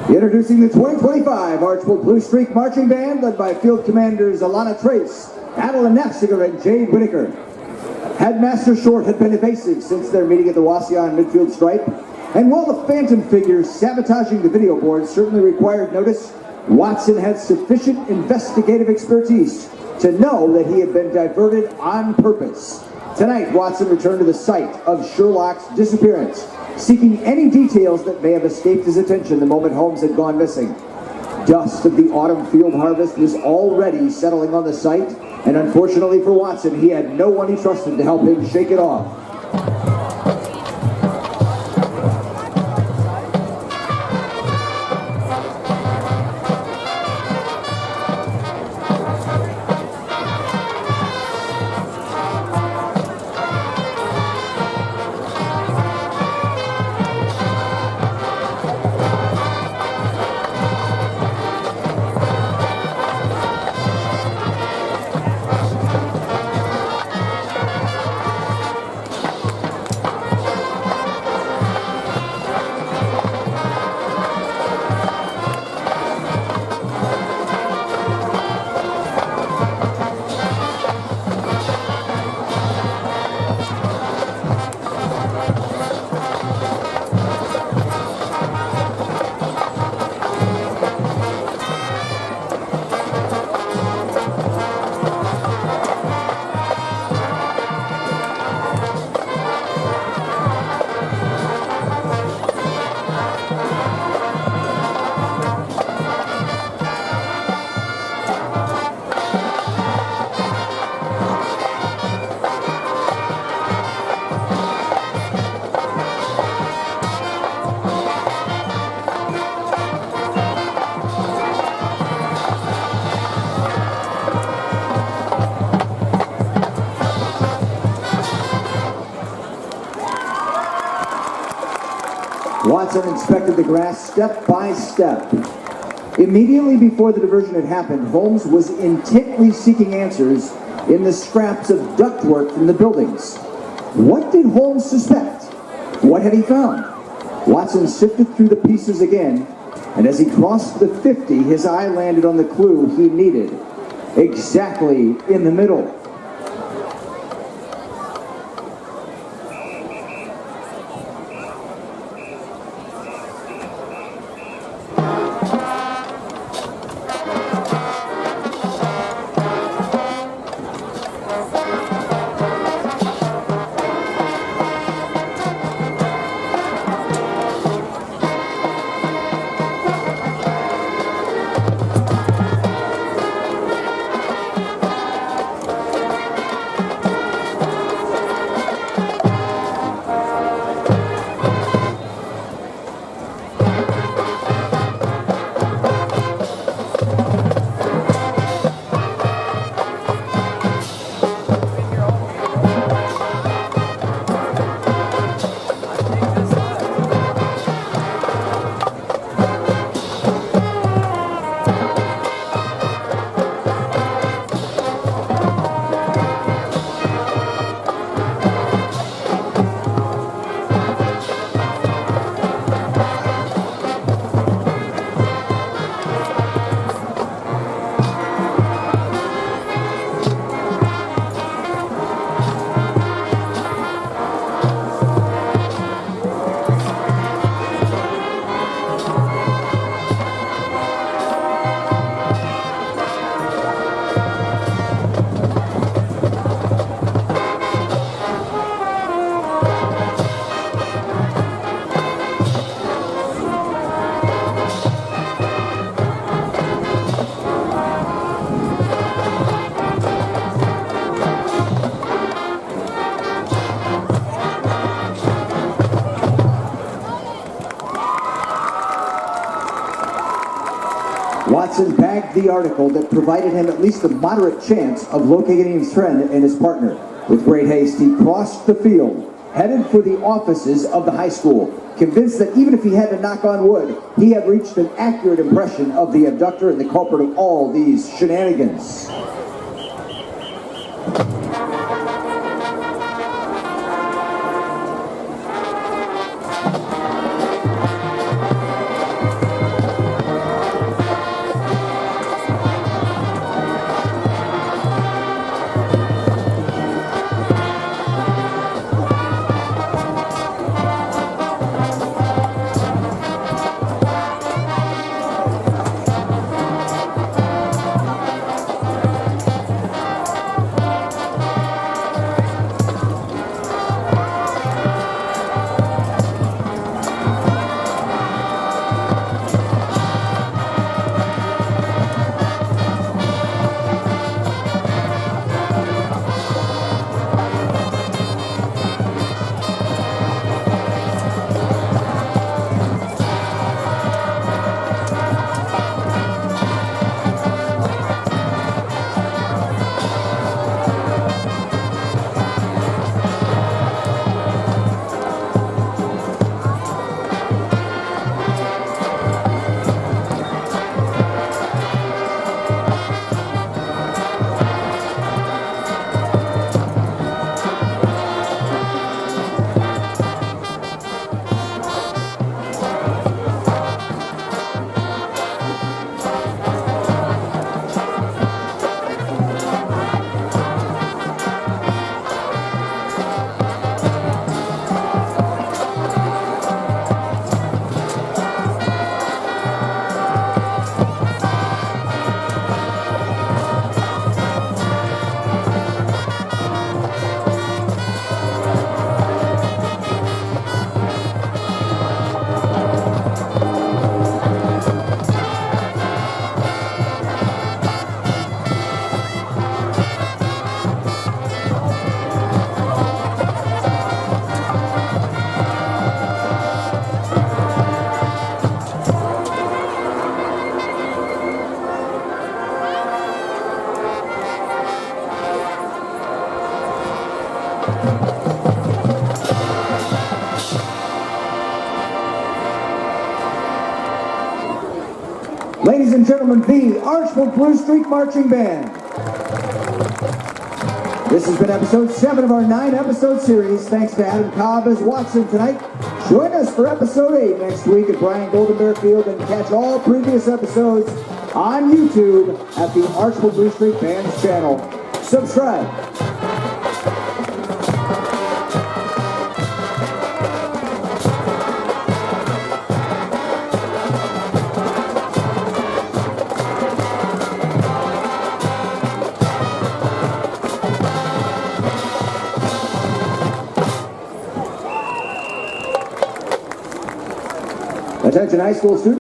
Introducing the 2025 Archbold Blue Streak Marching Band, led by Field Commanders Alana Trace, Adeline Nafziger, and Jade Whitaker. Headmaster Short had been evasive since their meeting at the Wasion midfield stripe, and while the phantom figures sabotaging the video board certainly required notice, Watson had sufficient investigative expertise to know that he had been diverted on purpose. Tonight, Watson returned to the site of Sherlock's disappearance, seeking any details that may have escaped his attention the moment Holmes had gone missing. Dust of the autumn field harvest was already settling on the site, and unfortunately for Watson, he had no one he trusted to help him shake it off. Watson inspected the grass step by step. Immediately before the diversion had happened, Holmes was intently seeking answers in the scraps of ductwork from the buildings. What did Holmes suspect? What had he found? Watson sifted through the pieces again, and as he crossed the 50, his eye landed on the clue he needed, exactly in the middle. Watson bagged the article that provided him at least a moderate chance of locating his friend and his partner. With great haste, he crossed the field, headed for the offices of the high school, convinced that even if he had to knock on wood, he had reached an accurate impression of the abductor and the culprit of all these shenanigans. Ladies and gentlemen, the Archbold Blue Streak Marching Band. This has been episode 7 of our 9-episode series. Thanks to Adam Cobb as Watson tonight. Join us for episode 8 next week at Brian Goldenbear Field and catch all previous episodes on YouTube at the Archbold Blue Streak Band's channel. Subscribe. Attention high school students.